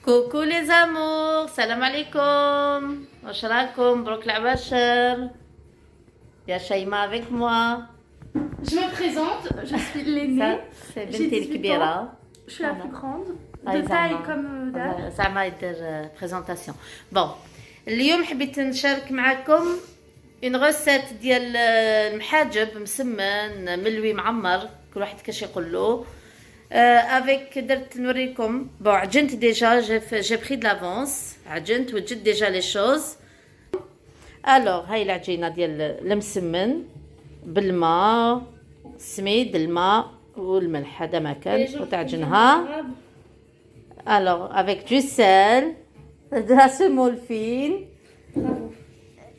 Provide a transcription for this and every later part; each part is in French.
Coucou les amours, salam alaikum. واش راكم؟ مبروك العباشر. يا شيماء avec moi. Je me présente, je suis Ça, l'aînée, c'est j'ai بنتي 18 الكبيرة. ans, je suis la plus grande, هاي de taille زعما comme d'âge. زعما يدير بريزونطاسيون. بون اليوم حبيت نشارك معكم اون روسيت ديال المحاجب مسمن ملوي معمر، كل واحد كاش يقول له. افيك درت نوريكم. بون عجنت ديجا، جي بري دو لافونس، عجنت وجدت ديجا لي شوز. الوغ هاي العجينه ديال المسمن بالماء، السميد، الماء والملح، هذا ما كان، وتعجنها. Alors, avec du sel, de la semoule fine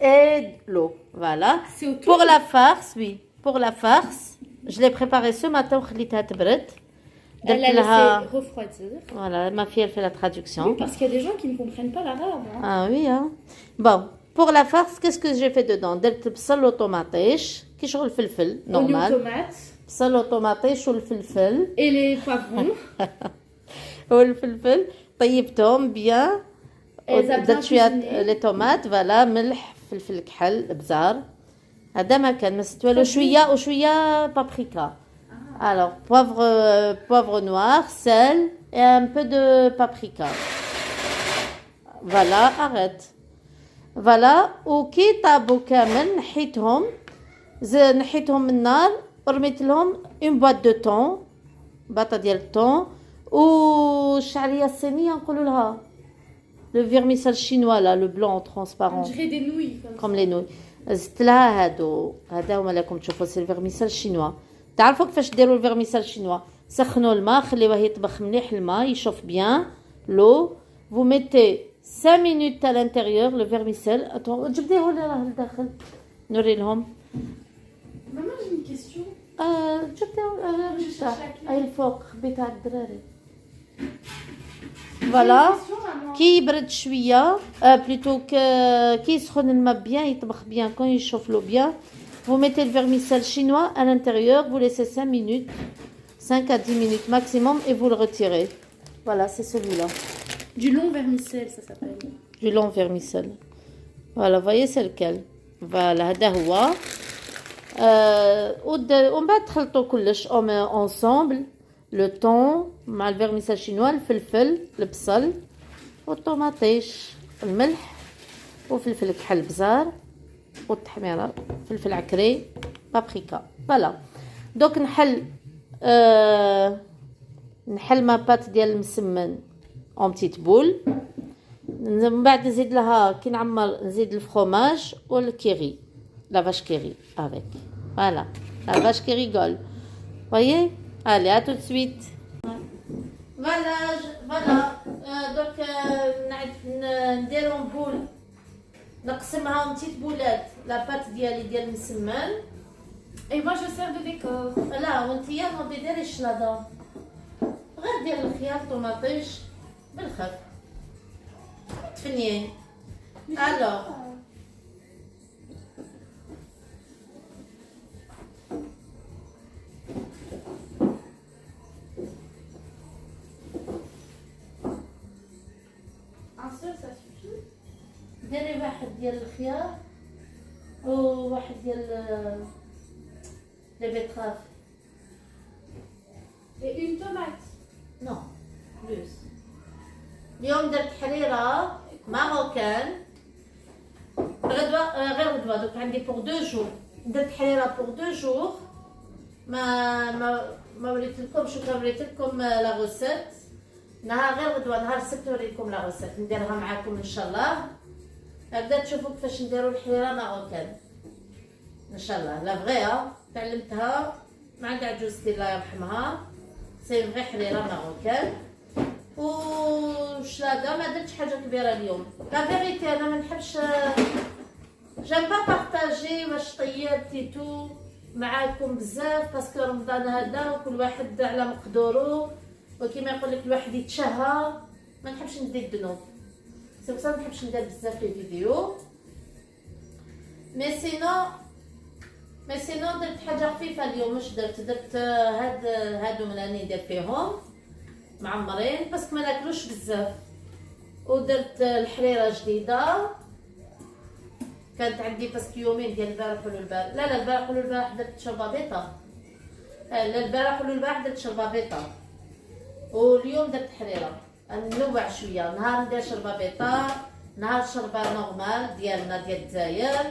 et de l'eau. Voilà. C'est au Pour la farce, oui. Pour la farce, je l'ai préparée ce matin وخليتها تبرد. Elle a laissé refroidir. Voilà, ma fille, elle fait la traduction. Oui, parce qu'il y a des gens qui ne comprennent pas l'arabe. Hein. Ah oui, hein. Bon, pour la farce, qu'est-ce que j'ai fait dedans? درت بصل وطماطيش كي شغل فلفل Oignons, normal. tomates بصل وطماطيش والفلفل et les poivrons. والفلفل طيبتهم بيان. درت شويه لي طوماط، فوالا، ملح، فلفل كحل، ابزار، هذا ما كان، ما زدت والو، شويه وشويه بابريكا. Alors poivre noir, sel et un peu de paprika. Voilà, arrête. Voilà. وكي طابوا كامل نحيتهم من النار ورميت لهم اون بواط دو طون، باطه ديال الطون، والشعريه الصينيه نقولوا لها لو فيرميسال شينوا، لا لو بلون On ترونسبارون dirait des nouilles comme كوم لي نوي. زدت لها هذا هما راكم تشوفوا، سي الفيرميسال شينوا. تعرفوا كيفاش ديروا الفيرميسال شينوا؟ سخنوا الماء، خليوه يطبخ مليح، الماء يشوف بيان لو. vous mettez 5 minutes à l'intérieur le vermicelle. attends جبديه لي راه لداخل نوري لهم. Maman, j'ai une question. جبديه cherche هاي الفوق خبيتها على الدراري. J'ai فوالا. une question, maman. كي يبرد شويه، بلوتو كي يسخن الماء بيان، يطبخ بيان، كون يشوف لو بيان، vous mettez le vermicelle chinois à l'intérieur, vous laissez 5 minutes, 5 à 10 minutes maximum, et vous le retirez. Voilà, c'est celui-là, Du long vermicelle, ça s'appelle. du long vermicelle. Voilà, vous voyez, c'est lequel. Voilà, هذا هو. ومن بعد تخلطوا كلش ensemble، le thon مع الفيرميسال شينوا، الفلفل، البصل والطوماطيش، الملح وفلفل كحل، بزار والتحميره، فلفل عكري، بابريكا. فوالا. دوك نحل ما بات ديال المسمن اون بتيت بول. من بعد نزيد لها كي نعمر، نزيد الفرomage والكيري، لا vache كيري افيك. فوالا، لا vache qui rigole. voyez. allez, à tout de suite. فوالا دوك نديرهم بول، نقسمها بتيت بولات، لا بات ديال المسمن. Et moi, je sers de décor. لا وانتيا ما ديريش لادا، غير دير الخيار، طوماطيش بالخف تفنيين. الوغ Un seul, ça suffit. ديري واحد ديال الخيار وواحد ديال لي بيتراف. Et une tomate. نو بلوس. اليوم درت حريرة ماروكان، غير غدوة دوك عندي بور 2 جور. درت حريرة بور 2 جور. ما وريت لكمش، كان وريت لكم لا غوسيت. نهار غير غدوة، نهار السبت نوريكم لا غوسيت، نديرها معاكم ان شاء الله. هكذا تشوفوا كيفاش نديروا الحريرة ماروكان ان شاء الله. لا فغيها تعلمتها مع عند عجوزتي الله يرحمها، سي فغي حريرة ماروكان. وشلاضه ما درتش حاجه كبيره اليوم. لا فيريتي انا ما نحبش، جيم با بارطاجي واش طيبت تو معاكم بزاف، باسكو رمضان هذا وكل واحد على مقدورو، وكيما يقول لك الواحد يتشهى، ما نحبش ندير الذنوب، سي بصح ما نحبش ندير بزاف لي فيديو. مي سينو درت حاجه خفيفه اليوم، مش درت هادو من راني ندير فيهم معمرين، باسكو ما ناكلوش بزاف. ودرت الحريره جديده. كانت عندي باسكو يومين ديال البارح ولا البارح، لا البارح ولا البارح درت شربابيطه. لا البارح ولا البارح درت شربابيطه، واليوم درت حريره. ننوع شويه، نهار ندير شربابيطه، نهار شربه نورمال ديالنا ديال الجزائر،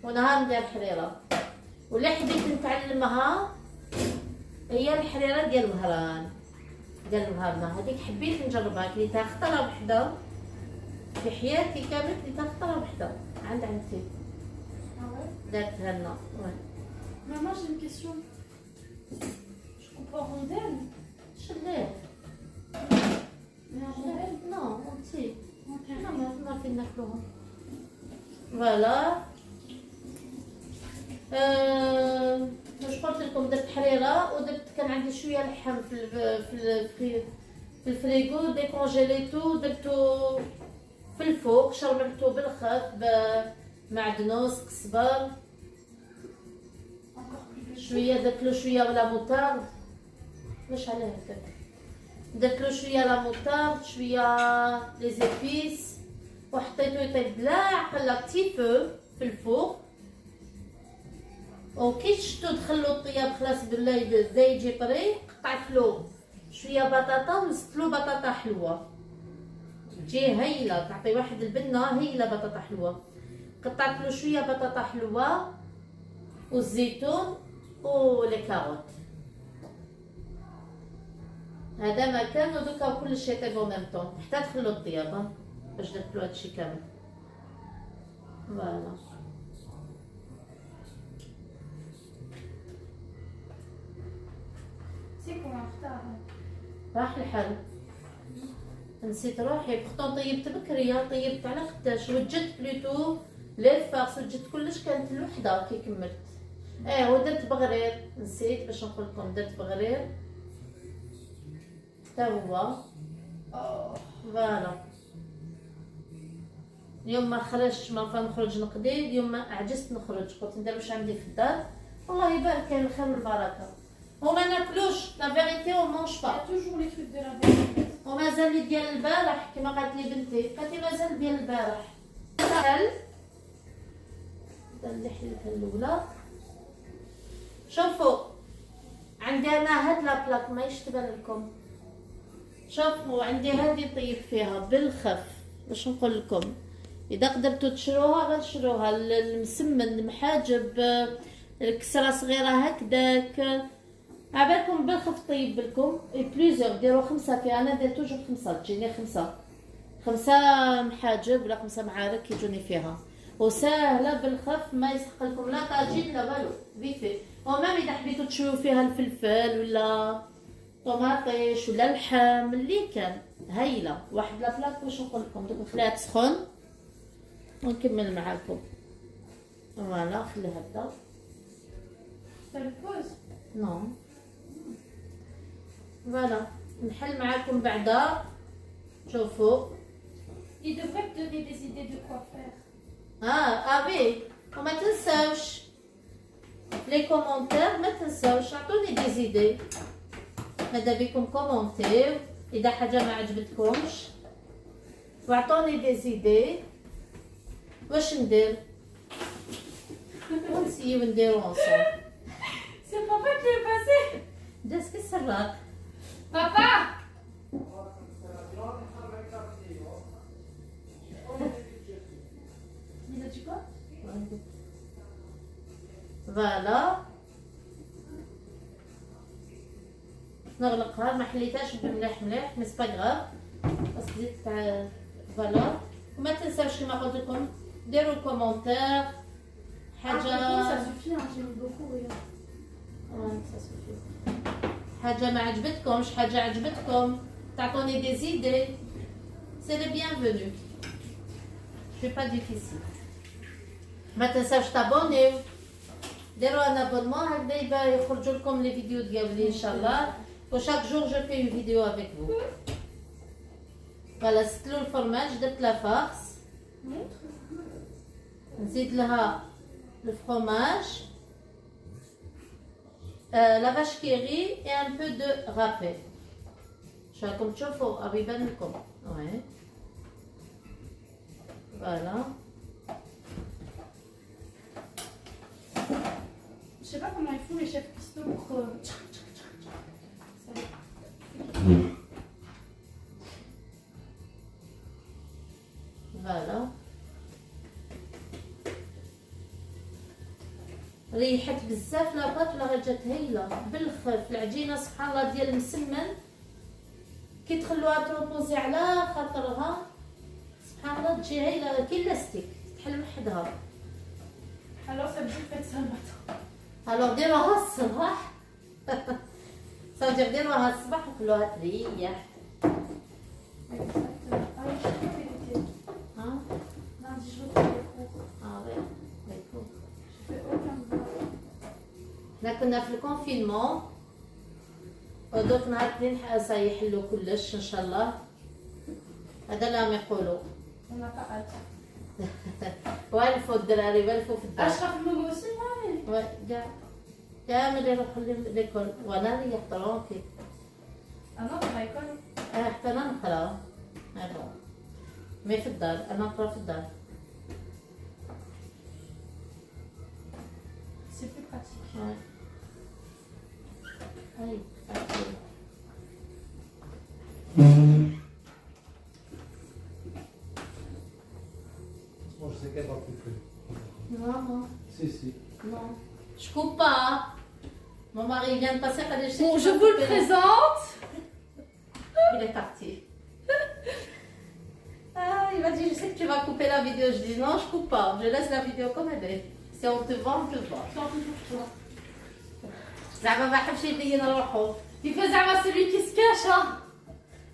ونهار ندير حريره. واللي حبيت نتعلمها هي الحريره ديال الوهران، ديال الوهران هذيك حبيت نجربها. كليتها خطره وحده في حياتي كامل، كليتها خطره وحده عند عمتي Ah ouais. دارتها لنا. Maman, j'ai une question. Je coupe en rondelles. شليه Mais en rondelles. نو انتي Ok. ما فين ناكلوهم. فوالا واش قلت لكم؟ درت حريره ودرت كان عندي شويه لحم في الفريغو، ديكونجيليتو درتو في الفوق، شربلتو بالخف بمعدنوس قزبر Encore plus de شويه، درت له شويه ولا موتارد. واش عليه هكاك؟ درت له شويه لا موتارد، شويه لي زيبيس، وحطيتو يطيب بلا عقله تيفو في الفوق. وكي شفتو دخلو الطياب خلاص بالله بدا يجي طري، قطعت له شويه بطاطا ونزلت له بطاطا حلوه تجي هايله، تعطي واحد البنه هايله بطاطا حلوه. قطعت له شويه بطاطا حلوه والزيتون ولي كاروت. هذا ما كان، ودوكا كل شيء طيب او ميم طون حتى دخلو الطياب باش درت له هادشي كامل. فوالا C'est qu'on est en retard. Hein. راح الحل. نسيت روحي بختون طيبت بكريه، طيبت على قداش وجدت بلوتو لي فارس، وجدت كلش كانت الوحده كي كملت. ودرت بغرير، نسيت باش نقول لكم درت بغرير حتى هو. فوالا اليوم ما خرجتش، ما نخرج نقضي اليوم، ما عجزت نخرج، قلت ندير واش عندي في الدار. الله يبارك كاين الخير والبركه. وما ناكلوش لا فيريتي، او مونج Il y با. a toujours les trucs de la veille. ومازال لي ديال البارح كما قالت لي بنتي، قالت لي مازال ديال البارح. حل اللي حلتها الاولى. شوفوا عندي انا هاد لا بلاك ما يشتبه لكم. شوفوا عندي هذه طيب فيها بالخف. باش نقول لكم اذا قدرتوا تشروها غير شروها، المسمن المحاجب الكسره صغيره هكذاك، عبالكم بالخف طيب لكم. بليزيور ديروا 5 فيها، انا دير توجور 5 تجيني 5 محاجب ولا 5 معارك يجوني فيها، وسهله بالخف ما يسحق لكم لا طاجين لا والو فيفي. ومام اذا حبيتوا تشويو فيها الفلفل ولا طماطيش ولا اللحم اللي كان هايله. واحد لا بلاك واش نقول لكم، دوك نخليها تسخن ونكمل معاكم. فوالا خليها هكذا. Ça le pose. نو فوالا نحل معاكم بعدا. شوفوا Il devrait te donner des idées de quoi faire. ابي وما تنساوش لي كومونتير، ما تنساوش عطوني دي زيدي. ماذا بكم كومونتير اذا حاجه ما عجبتكمش، واعطوني دي زيدي واش ندير ونسيو نديرو انصور. C'est papa qui est passé. داس كسرات. Papa. Il a dit quoi? فوالا نغلقها، ما حليتهاش بمليح مليح مي سبا غراف، بس زيت تاع فوالا. وما تنساوش كما قلت لكم ديروا كومونتير Ah, حاجه. ça suffit, hein, j'aime beaucoup, regarde. حاجه ما عجبتكمش، حاجه عجبتكم تعطوني دي زيدي، سي لي بيانفونو. سي با ديفيسيل. ما تنساوش تابونيو، ديروا ان ابونمون هكذا يبقى يخرجوا لكم لي فيديو ديالي ان شاء الله. وشاك جور جو في اون فيديو افيك فو. فوالا ستلو الفرماج، درت لا فارس، نزيد لها الفرماج، لا فاش كيري اي ان بو دو رابي. شو راكم تشوفوا ابي يبان لكم. وي Voilà. Je sais pas comment ils font les chefs cuistots pour. Ça. Voilà. ريحت بزاف لاباط ولا جات هايله بالخف العجينه سبحان الله ديال المسمن كي تخلوها تروبوزي على خاطرها سبحان الله تجي هايله كي لاستيك تحل وحدها. Alors ça veut dire faites ça le matin. الوغ ديروها الصباح صافي ديروها الصباح وخلوها تريح. Ah oui, je sais pas vérité. ها Lundi, je retrouve les cours. وي داكور. Je fais aucun devoir. حنا كنا في الكونفينمون ودوك نهار الاثنين سيحلوا كلش ان شاء الله. هذا اللي راهم يقولوا. On n'a pas hâte. والفوا الدراري والفوا في الدار. Ashraf Momo aussi, ouais. كاع كامل يروحوا ليكول وانا ريح طرونكي. Ah non, t'as l'école. حتى انا نقرا. مي في الدار انا نقرا في الدار. C'est plus pratique. هاي Moi, je sais qu'elle va plus faire. Non, Si, si. non. Je coupe pas. Mon mari vient de passer à l'échelle. Bon, je vous le présente. Il est parti. Ah, il m'a dit, je sais que tu vas couper la vidéo. Je dis, non, je coupe pas. Je laisse la vidéo comme elle est. Si on te vend, on te vend. Tant pis pour toi. زعما ما حبش يبين روحه. Il fait زعما celui qui se cache, hein.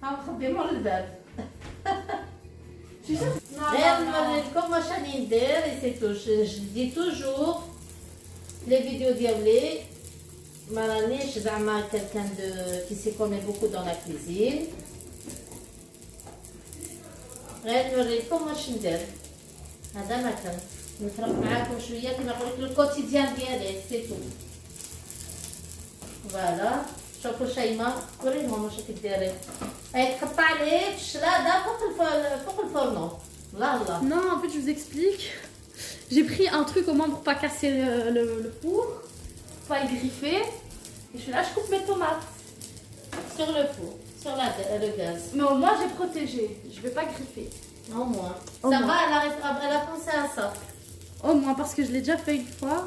مخبي مور الباب. Tu sais. Non, غير non, non. نوريكم واش راني ندير et c'est tout. Je dis toujours les vidéos ديالي ما رانيش زعما quelqu'un de qui s'y connaît beaucoup dans la cuisine. غير نوريكم واش ندير. هذا ما كان نفرق معاكم شويه كما قلت لك الكوتيديان ديالي سي تو. فوالا شوفوا شيماء وريهم واش كديري. هاي تقطع ليه في الشلاده فوق الفرنو. الله Non, en fait, je vous explique. J'ai pris un truc au moins pour pas casser le four, pour pas y griffer. Et je suis là, je coupe mes tomates. sur le four, sur le gaz. Mais au moins, j'ai protégé. Je vais pas griffer. Au moins. Au Ça moins. va, elle a pensé à ça. Au moins, parce que je l'ai déjà fait une fois.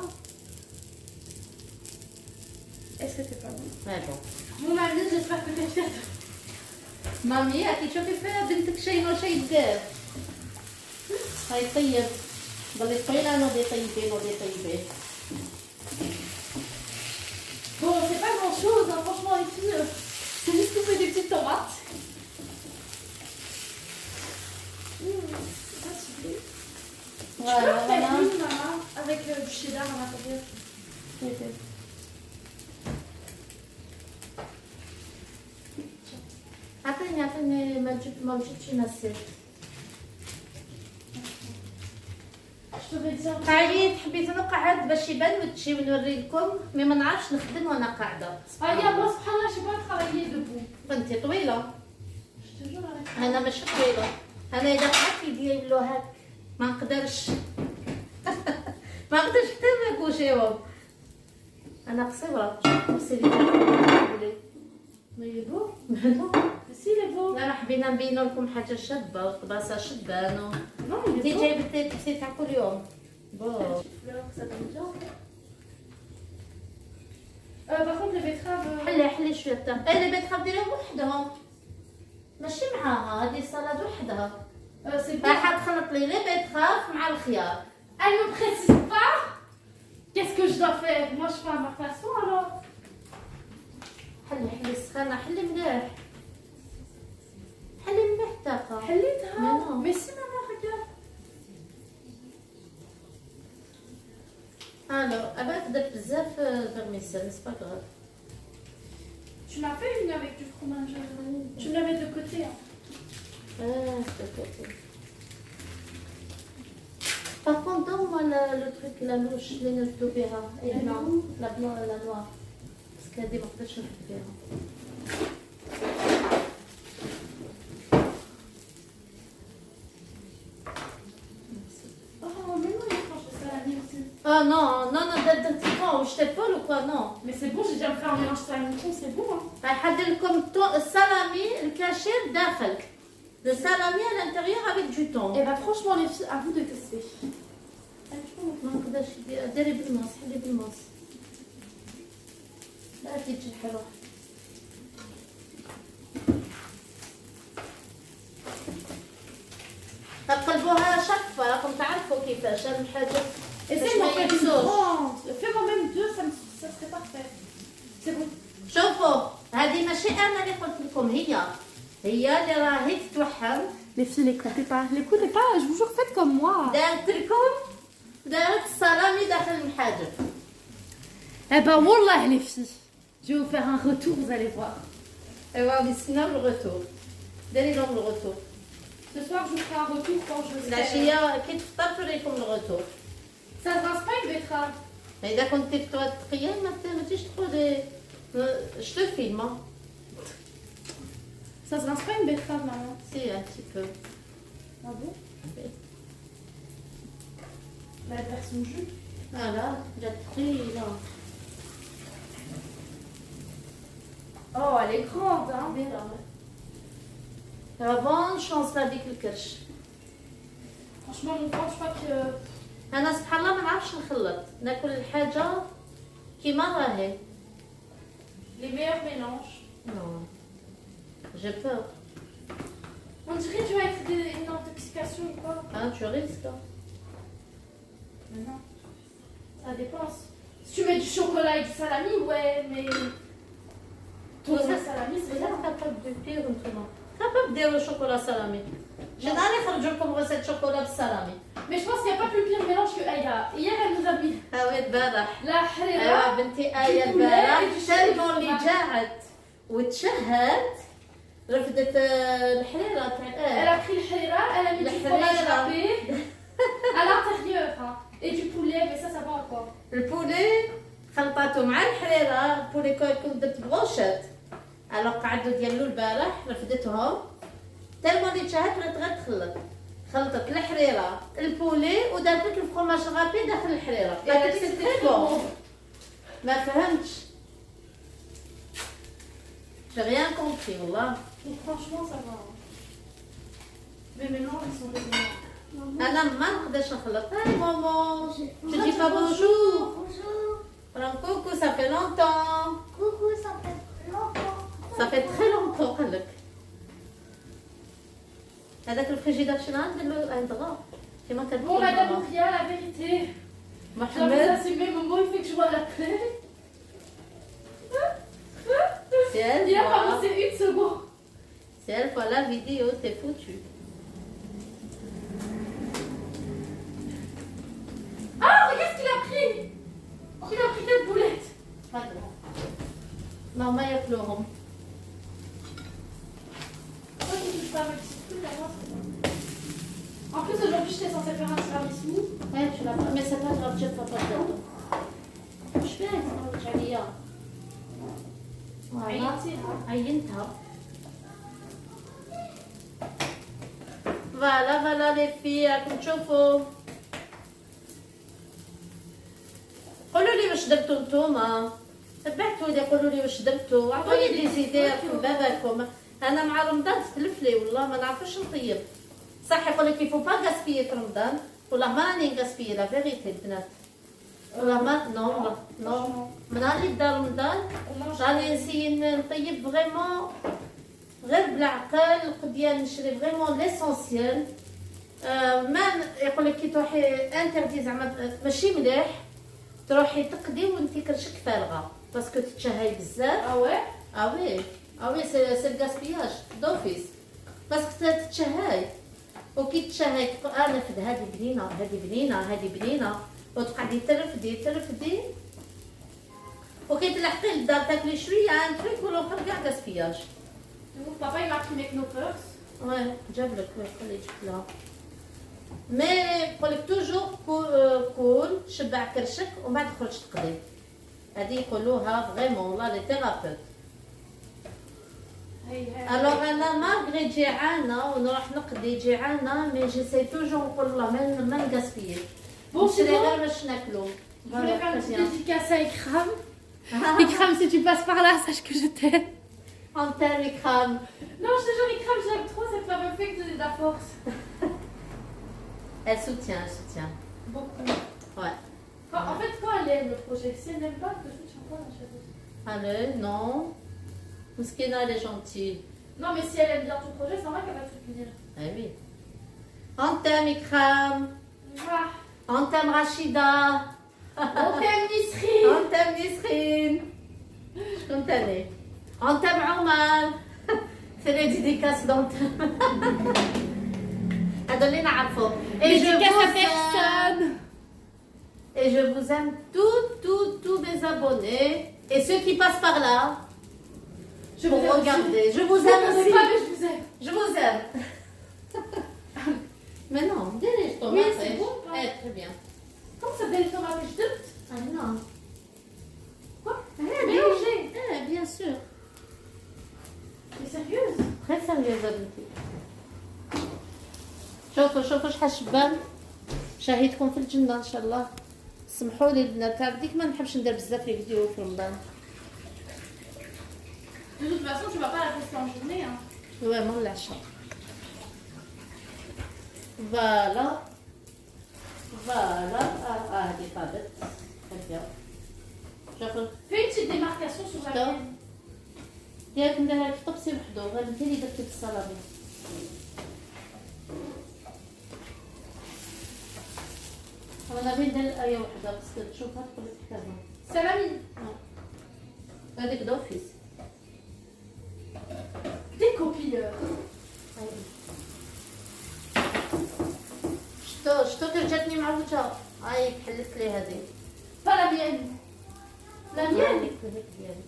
Et c'était pas bon. Mais bon. Mon ami, j'espère que t'es fière de مامي هاكي شوفي فيها بنتك شي ما شي دير. هاي طيب. ضلي طويلة نوضي طيبين نوضي طيبين. Bon, c'est pas grand chose, hein, franchement, ici, c'est juste couper des petites tomates. C'est fatigué. Tu peux Voilà, faire voilà. une, maman, avec du cheddar à l'intérieur. عطيني ما جبتش نسيت. Je te vais dire. تعالي حبيت نقعد باش يبان وتشي ونوري لكم مي ما نعرفش نخدم وانا قاعده. Ah, regarde, moi, subhanallah, je sais pas travailler debout. بنتي طويله. Je te jure, avec انا ماشي طويله. انا اذا قعدت يدير له هاك ما نقدرش. ما نقدرش حتى ناكل شيء. انا قصيره. شوفي لي. Mais il est beau. non. Si, il est beau. لا حبينا نبينوا لكم حاجه شابه وطباسه شبانه. Non, il انت est beau. جايبتي تبسي تاع كل يوم. بون. Fleur, ça donne bien. Par contre, les betteraves. حلي شويه تاع اللي بتخاف ديريهم وحدهم. ماشي معاها هذه سلطه وحدها. C'est bien. راح تخلط لي لي بيتخاف مع الخيار. Elle me précise pas. Qu'est-ce que je dois faire? Moi, je fais à ma façon alors. حلي السخانه حلي مليح. حلي مليح تاعها. حليتها. Non. Mais si, maman, regarde. الو ابا درت بزاف فيرميسيل سي با غراف. Tu m'as fait une avec du fromage. Tu me la mets de côté. Hein. Par contre, donne-moi le truc, la louche, les notes d'opéra. Et Elle est non, où? la blanc et la noire. Parce qu'il y a des morceaux de choses d'opéra. Non, non, non, non, non, je t'épaule ou quoi, non. Mais c'est bon, j'ai déjà fait un mélange salami thon, c'est bon. Hein. راح لكم السلامي الكاشير داخل. Le salami à l'intérieur avec du thon. Et bah franchement les filles, à vous de tester. ما نقدرش ديري بالماس حلي بالماس. لا تجي حلوة. تقلبوها شقفة راكم تعرفوا كيفاش هاد الحاجة. Essaye d'en faire une grande. Fais quand même deux, ça serait parfait. C'est bon. شوفوا هذه ماشي انا اللي قلت لكم هي اللي راهي تتوحم. Les filles, l'écoutez pas, je vous jure, faites comme moi. دارت لكم دارت السلامي داخل المحاجب. Eh ben, wallah, les filles. Je vais vous faire un retour, vous allez voir. ايوا نستناو الغتور. ديري لهم الغتور. Ce soir, je vous ferai un retour quand je serai... العشية كي تفطر توريكم الغتور. Ça se rince pas une betterave. إذا كنتي تقيا ما تجيش تقولي je te filme. Ça se rince pas une betterave, maman. Si, un petit peu. Ah bon? Oui. La version jus. Voilà, j'ai pris là. Oh, elle est grande, hein. Revanche, on se l'avait الكرش. Franchement, mon ventre, je crois que... أنا سبحان الله ما نعرفش نخلط، ناكل الحاجة كيما راهي. Les meilleurs mélanges. Non, j'ai peur. On dirait que tu vas être une intoxication ou quoi. Hein, tu risques. Mais non. Ça dépend. Si tu mets du chocolat et du salami, ouais, mais... Ton salami, c'est Vous bien. êtes capable de pire maintenant. Capable de dire le chocolat salami. J'ai d'aller faire du comme recette chocolat salami. Mais je pense qu'il n'y a pas plus pire mélange que Aïda. Hier, elle nous a mis Ah oui, البارح. la harira. ايوا بنتي آية البارح تالمون اللي جاعت وتشهت رفدت الحريرة Elle a pris le harira, elle a mis Le du fromage harira. râpé à l'intérieur. Hein. Et du poulet, mais ça va encore. البولي خلطاتو مع الحريرة البولي كنت درت بغوشات الوغ قعدوا ديالو البارح رفدتهم تالمون اللي تشهت ولات غير تخلط خلطت الحريرة البولي ودارت لك الفرماج غابي داخل الحريرة قالت لك سي بون ما فهمتش j'ai rien compris والله. Donc franchement, ça va. Hein. Mais maintenant, ils sont raisonnables. انا ما نقدرش نخلط. هاي ماما je dis pas bonjour. coucou ça fait longtemps. Coucou, ça fait longtemps. Ça fait très longtemps قال لك. هذاك الفريجيدار شنو ندير عند غا كيما كتقول Bon, madame Ouria, la vérité. J'avoue, ça محمد c'est mes moments, il fait que je vois la télé. si elle Il a pas voit passé une seconde. si elle voit la vidéo t'es foutu. Ah, regarde ce qu'il a pris. Il a pris quelle boulette. ماما ياكلوهم. Pourquoi tu touches pas ma petite truc là-bas? En plus, aujourd'hui, j'étais censée faire un tiramisu. Ouais, tu l'as pas mais c'est pas grave, je vais pas faire. مش فاهم تفرج عليا. عينتيها. عينتها. فوالا لي في راكم تشوفوا. قولوا لي واش درتوا نتوما. تبعتوا لي قولوا لي واش درتوا. عطوني دي زيدي في بالكم. انا مع رمضان تتلف لي والله ما نعرفش نطيب. صح يقول لك يفو با غاسبيي في رمضان. والله ما راني غاسبيي لا فيغيتي البنات. والله ما نو نو من اللي بدا رمضان راني نسيي نطيب فريمون غير بالعقل قديا نشري فريمون ليسونسيال. ما يقول لك كي تروحي انتردي زعما ماشي مليح تروحي تقدي وانتي كرشك فارغه باسكو تتشهي بزاف. Ah ouais? اه وي سي الغاسبياج دوفيس باسكو تتشهي وكي تشهي تقول نفد هذه بنينه هذه بنينه هذه بنينه وتقعدي ترفدي وكي تلحقي للدار تاكلي شويه ان تروك والاخر كاع غاسبياج. Donc, papa, il m'a pris mes knoppers. وي جاب لك وي خلي جبت لها مي يقول لك توجور كول شبع كرشك ومن بعد تخرج تقضي. هذه يقولوها فريمون والله لي تيرابيوت. الوغ انا مالغري جيعانه ونروح نقضي جيعانه مي جيساي توجور نقول والله ما نغاسبيي. Bon, c'est نشري bon. غير باش ناكلو. Je voulais faire une très petite dédicace à Ikram. Ikram, si tu passes par là, sache que je t'aime. On t'aime, Ikram. Non, je te jure, Ikram, j'aime trop, cette femme me fait que donner de la force. Elle soutient, elle soutient. Beaucoup. Ouais. En fait, quand elle aime le projet, si elle n'aime pas, je ne soutiens pas, la chérie. Allez, non. Mouskina, elle est gentille. Non, mais si elle aime bien ton projet, c'est normal qu'elle va te soutenir. Eh oui. On t'aime, Ikram. Mouah. On t'aime, Rachida. On t'aime, Nisri. On t'aime, Nisrine. شكون تاني؟ On t'aime, Omar. C'est les dédicaces dont هذول اللي نعرفهم. Et je Dédicace vous à aime. personne. Et je vous aime tous mes abonnés. Et ceux qui passent par là. Je Pour vous aime regarder. aussi. Je vous Je aime ne sais aussi. pas, mais je vous aime. Je vous aime. Mais non, dirige-toi. Oui, ma c'est pêche. bon, pas. Eh, très bien. Comment ça s'appelle ton appel? Je doute. Ah non. Quoi? Eh, Mélanger. bien sûr. Mais sérieuse? Très sérieuse بنتي. شوفوا شحال شبان شاهدكم في الجنة إن شاء الله. سمحوا لي البنات هذيك ما نحبش ندير بزاف لي فيديو في رمضان. De toute façon, tu vas pas la tester en journée. Hein. Ouais, mon l'achat. Voilà. Voilà. Ah, des palettes. Très bien. شوفوا Fais une petite démarcation sur la Stop. mienne. ياك نديرها في طبسي وحده غير انت اللي درتي بالصلابي. انا بين ندير الايه وحده بس تشوفها تقول لك كذا. Salami. هذيك دوفيس. Des copieurs. شتو جاتني معوجه. هاي حلت لي هذه. Pas la mienne. La mienne. هذيك ديالي.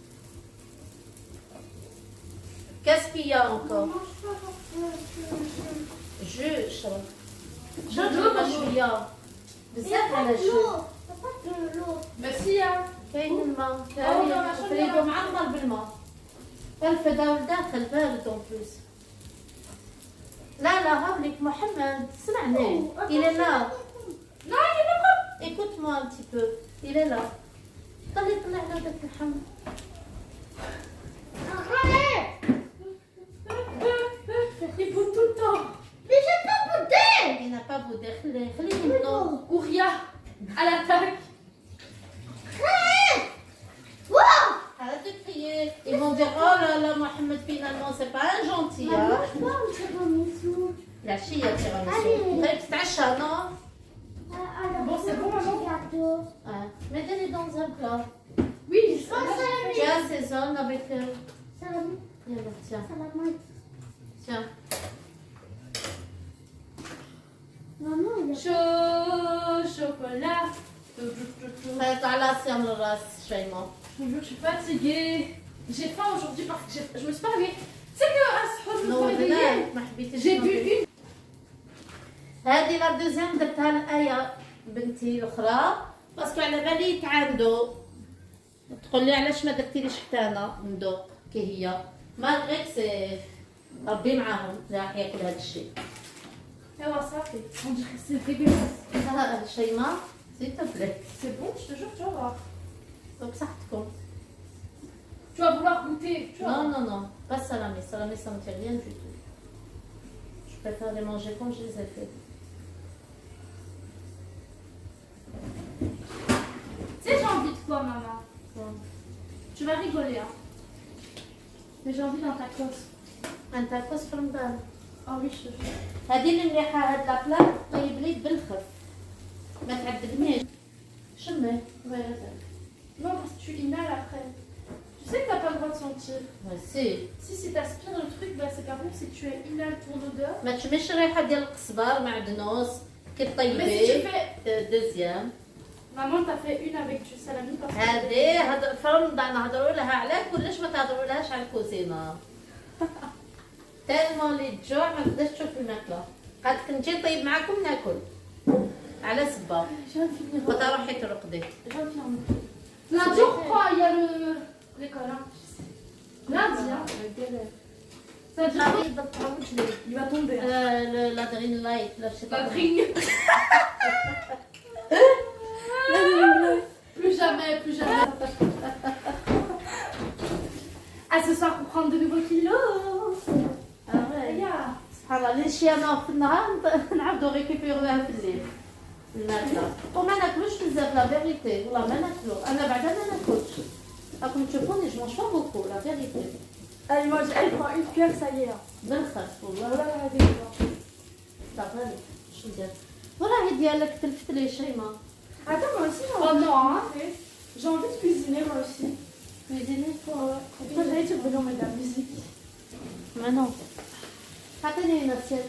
Qu'est-ce qu'il y a encore? Jus, شرب. شرب شويه. بزاف على الجو. T'as pas de l'eau. Bah si, hein. كاين الماء أو كاين ما شاء الله. فريدو معمر بالماء. الفدا والداخل بارد اون بلوس. لا هاوليك محمد سمعني. Il est là. Non, il est pas prêt. Écoute-moi un petit peu. Il est là. طلع على داك اللحم. Arrête! Il faut tout le temps. Mais j'ai pas boudé! Il n'a pas boudé. خليه ينوض. Ouria, à l'attaque. Wow! Arrête de crier. Ils vont dire oh là là Mohamed finalement c'est pas un gentil hein. Maman, je peux me faire un bisou. La chie a tiramisu. Allez. T'as تتعشى non? Alors, Bon, c'est bon, maman. gâteau. Ouais. Mettez-les dans un plat. Oui, ça Oh, salami. Tu assaisonnes avec. Salami. Tiens, Salami. tiens. Maman, il y a Chaud, chocolat. خلط على سيام الراس شيماء. Je vous jure, je suis fatiguée. J'ai faim aujourd'hui parce que je me suis pas réveillée. Tu sais qu'à ce je me suis réveillée. نوضنا ما حبيتيش J'ai bu تنوضي. une. هذه لا دوزيام درتها لآية بنتي الأخرى باسكو على بالي تعاندو. تقول لي علاش ما درتيليش حتى انا ندوق كي هي مالغريك سي ربي معاهم راح ياكل هذا الشيء. ايوا صافي. On dirait que c'est dégueulasse. شيماء s'il te plaît. C'est bon, je te jure, tu vas voir. بصحتكم. Tu vas vouloir goûter. Tu vois. Non, pas salamé. Salamé, ça me fait rien du tout. Je préfère les manger comme je les ai fait. Tu sais, j'ai envie de quoi, maman? Tu vas rigoler, hein. Mais j'ai envie d'un tacos. Un tacos في رمضان. Oh oui, je te jure. هذه اللي مليحة هاد لابلا طيب لي بالخف. ما تعذبنيش. شمي. Non, parce que tu inhales après. Tu sais que t'as pas le droit de sentir. سي. Si t'aspires le truc, bah c'est pas bon si tu inhales ton odeur. ما تشميش الريحة ديال القزبر معدنوس كي Mais si tu طيبي. fais... دوزيام. Maman, t'as fait une avec du salami parce que... هذه في رمضان هضروا لها على كلش ما تهضروا لهاش على الكوزينه. تالمون لي تجوع ما تقدرش تشوف الماكله. قالت لك نجي نطيب معاكم ناكل. على سبه. Je viens de finir. بغا روحي ترقدي. Je viens de finir. Lundi, on croit, il y a l'école. Hein. Lundi, hein. Ça veut dire غادي يضبطها وجهي. il va tomber. Hein. لا درين لايت لا شي La drink. لا درين لايت. jamais, plus jamais. À ce soir pour prendre de nouveaux kilos. Regarde. سبحان الله الاشياء في النهار نعاودو ريكيبيروها في الليل الماكله وما ناكلوش بزاف لا فيريتي والله ما ناكلو انا بعدا ما ناكلش راكم تشوفوني جو مانج با بوكو لا فيريتي Elle mange, elle prend une cuillère, ça y est. بنخف والله Voilà, elle est صافي شو ندير وراه ديالك تلفت لي شيماء Attends, moi aussi, j'ai envie. Oh non, hein. J'ai envie de cuisiner, moi aussi. cuisiner Pourquoi j'allais te brûler de la musique? ما نو عطيني نسيت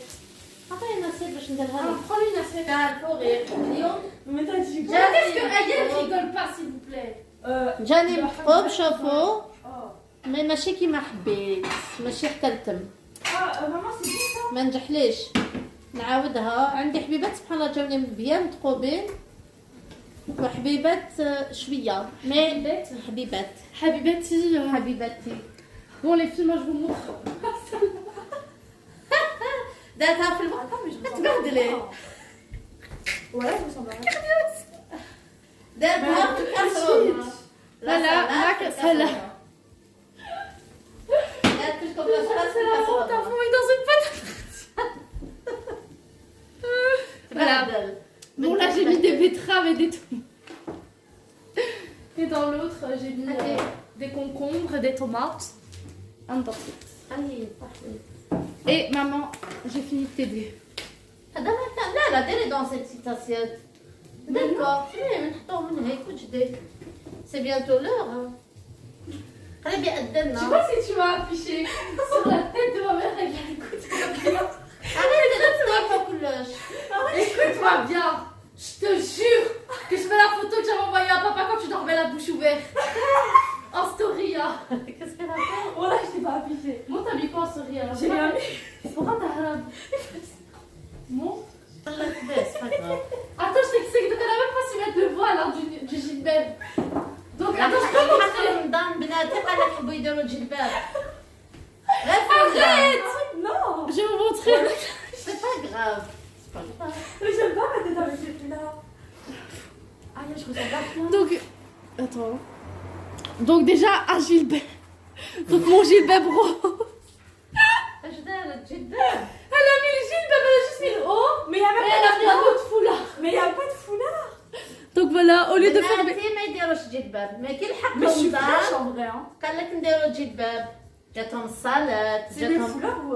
عطيني نسيت باش نديرها Alors, لك prends-lui une assiette. تاع الفوغير اليوم Mais t'as dit quoi? J'ai- Qu'est-ce que Ayel rigole pas, s'il vous plaît? جاني محبوب شوفوا Oh. مي ماشي كيما حبيت ماشي حكلتم Ah, maman, c'est bien ça? ما نجحليش نعاودها عندي حبيبات سبحان الله جاوني بيان متقوبين وحبيبات شويه مي حبيبات Habibati. حبيباتي Bon, les filles, moi, je vous montre. داتها في الوقت Attends, mais je ressemble تبهدلي Ouais, je ressemble à rien. داتها في الكاسرونه لا لا سلا. دات كشكو بلاصه في الكاسرونه enfoui dans une patate. تبهدل Bon, là, j'ai mis des betteraves et des tomates. Et dans l'autre, j'ai mis des concombres, des tomates. Un dentiste. اي صحيح Et maman, j'ai fini de t'aider. هذا ما كان لا لا ديري دون سيت سيتاسيات داكور نحطوه من هيك وجدي سي بيانتو لور قريب Je sais يأذنا pas si tu m'as affiché sur la tête de ma mère avec la écoute. عرفتي غتسمعوا كلش Écoute-moi bien. Je te jure que je fais la photo que j'avais envoyée à papa quand tu dormais la bouche ouverte. En story, hein. Qu'est-ce qu'elle a fait Oh là, je t'ai pas affiché. Moi, t'as mis quoi en story alors? J'ai rien mis. Pourquoi t'as rien Mon بس فكرة Attends, je t'explique. Donc, elle a même pas su mettre le voile hein, du Gilbert. Donc, attends, je peux montrer. حتى رمضان بناتي قال لك يحبوا يديروا الجلباب غير Arrête Non. Je vais vous montrer. سي با غراف Mais j'aime pas ma tête avec ces plis-là. Ah, je ressemble à toi. Donc, attends. Donc, déjà, à Gilbert. Donc, mon Gilbert rose. اش دارت جلباب Elle a mis le Gilbert, elle a juste mis le haut. Mais elle a mis un autre foulard. Mais il n'y a pas de foulard. Donc, voilà, au lieu de faire. بناتي ما يديروش جلباب ما كي الحق Mais je suis fraîche رمضان en vrai. Hein. قال لك نديروا جلباب جاتهم الصالات C'est des foulards ou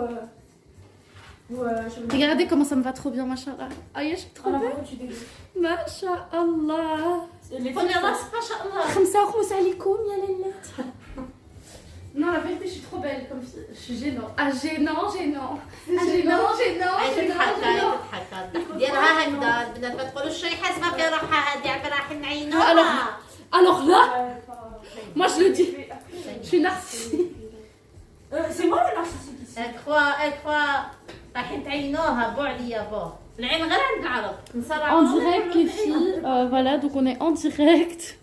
je Regardez comment ça me va trop bien, machallah. Aïe, je suis trop belle. Machallah. خلي راسك ما شاء الله خمسة وخمس عليكم يا ليلات. Non, la vérité, je suis trop belle comme fille. Je suis gênant. Ah, gênant. هاي تضحك هاي تضحك ديرها هكذا البنات ما تقولوش شي حاسبه في روحها هادي عبر راح نعينوها Alors là, moi je le dis, je suis narcissique. C'est moi le narcissique ici. اكوا راح تعينوها بو عليا بو العين غير عند العرب En direct, les filles. Voilà, donc on est en direct.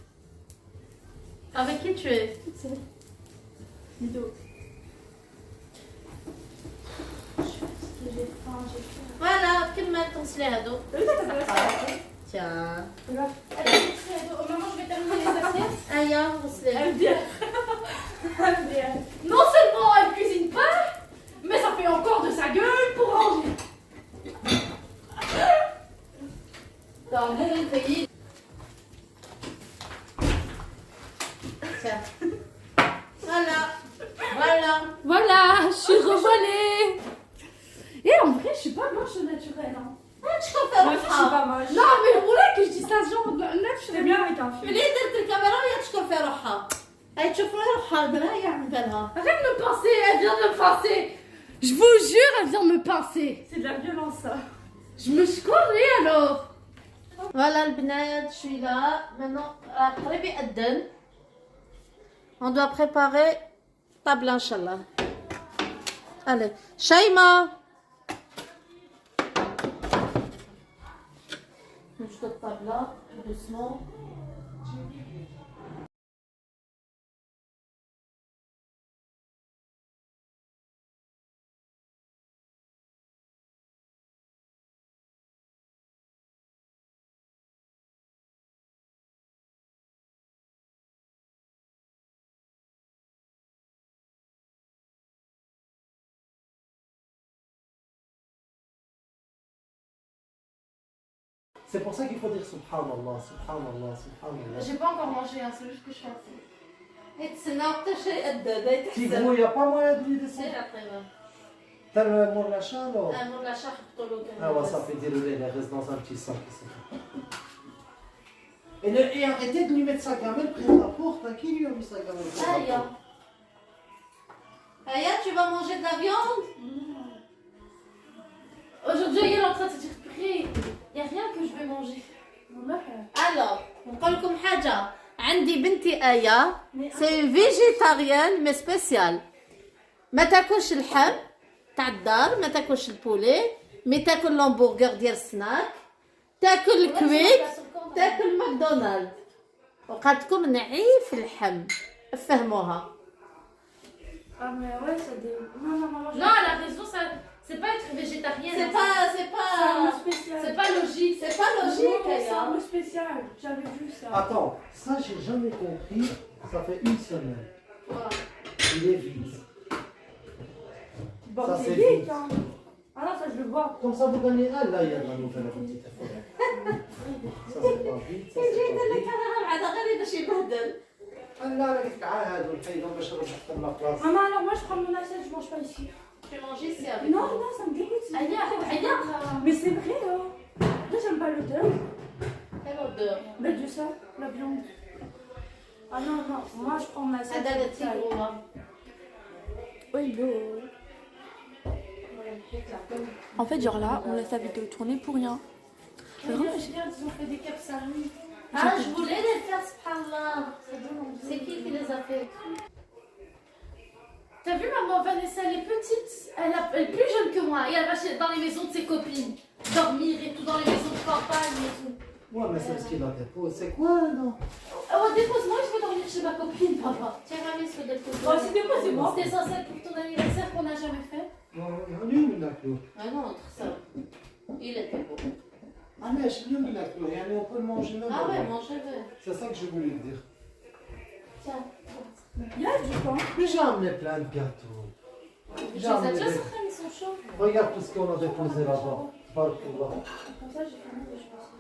Avec qui tu es Vidéo. Voilà كمل توصلي هادو تيان Maman, je vais terminer les assiettes. ايا وصلي Non seulement elle cuisine pas, mais ça fait encore de sa gueule pour ranger. dans mon pays tiens voilà Voilà, je suis revolée. Et en vrai, je suis pas moche au naturel. Hein. تشوف Moi aussi, je suis روحها pas moche. Non, mais le problème que je dis ça, genre, là, je suis bien avec un film. اللي درت الكاميرا وهي تشكر في روحها هاي تشوف روحها المراية عند بالها Arrête de me pincer, elle vient de me pincer. Je vous jure, elle vient de me pincer. C'est de la violence, ça. Je me suis collée alors. فوالا البنات شوي لا maintenant قريب يأذن on doit préparer طابلة ان شاء الله allez شيماء نشطب الطابلة doucement C'est pour ça qu'il faut dire Subhanallah, Subhanallah, Subhanallah. J'ai pas encore mangé, hein, c'est juste que je suis assez. يتسنى حتى شيء قد Qui gros, il n'y a pas moyen de lui سير descendre. عقيبة T'as le mot de l'achat alors? امر لا شاح حطوا له Ah ouais, ça fait dire le il reste dans un petit sac ici. Et arrêtez de lui mettre sa gamelle près de la porte. Hein. Qui lui a mis sa gamelle près de la Aya. porte? Aya, tu vas manger de la viande? Aujourd'hui, elle est en train de se dire purée, y a rien que je vais manger. Alors, نقول لكم حاجة عندي بنتي آية سي فيجيتاريان مي سبيسيال ما تاكلش اللحم تاع الدار ما تاكلش البولي مي تاكل لومبورغر ديال السناك تاكل الكويك تاكل ماكدونالد وقالت لكم نعيف اللحم فهموها Ah, mais ouais, ça dé. Non, non, non, non, elle a raison, ça. C'est pas être végétarienne. c'est C'est un pas mot spécial. c'est pas logique c'est pas logique C'est un Aya. mot spécial. J'avais vu ça. Attends, ça j'ai jamais compris. Ça fait une semaine. Voilà. Il est vide. Bon, Ça, c'est c'est vite, vite. hein. Ah non, ça je le vois. Comme ça vous gagnez. Ah là, il y a de la nouvelle petite forêt. Ça c'est pas vide. Ça c'est pas vide. هذا غير باش يبهدل Ah là, là, تعال هادو الحيدهم باش نرجع حتى la place. Maman, alors moi je prends mon assiette, je mange pas ici. tu manges ici avec Non, moi. non, ça me dégoûte. Aya, arrête. Mais c'est vrai, hein. Moi j'aime pas l'odeur. Quelle odeur. Mais de ça, la viande. Ah non, non, moi je prends mon assiette. هذا toute seule. التيغو Oui, En fait, genre là, on laisse la vidéo tourner pour rien. Vraiment, ils ont fait des capes salées. Ah, je voulais les faire, subhanallah. C'est qui les a fait? T'as vu maman Vanessa, elle est petite, elle est plus jeune que moi et elle va dans les maisons de ses copines, dormir et tout, dans les maisons de campagne et tout. Ouais, mais c'est ce qu'il a déposé. C'est quoi, non? Oh, dépose-moi, je veux dormir chez ma copine, papa. Tiens, mamie, ce de Oh, c'est déposez-moi. C'était censé être pour ton anniversaire qu'on n'a jamais fait. Non, اليوم ناكلوه. Un autre, ça. Il était beau. علاش اليوم ناكلوه يعني on peut le manger même. Ah ouais, avant. mangez-le. C'est ça que je voulais te dire. Tiens. Il y a du pain. Mais j'ai amené plein de gâteaux. Tu J'ai les as amené déjà des- sortis, ils sont chauds. Regarde tout ce qu'on a déposé là-bas. Barkallah. Comme ça, j'ai fini et je passe.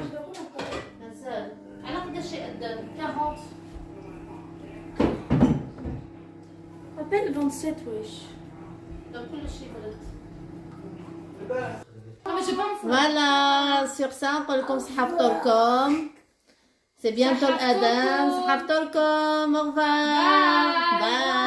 Je dois prendre un peu. مازال. على قد شيء قدام؟ 40. À peine 27, wesh. Donc كل شيء برد. Non, mais j'ai pas me Voilà, sur ça, نقول لكم صحافة لكم. C'est bientôt الأذان. صحافة لكم. Au revoir. Bye.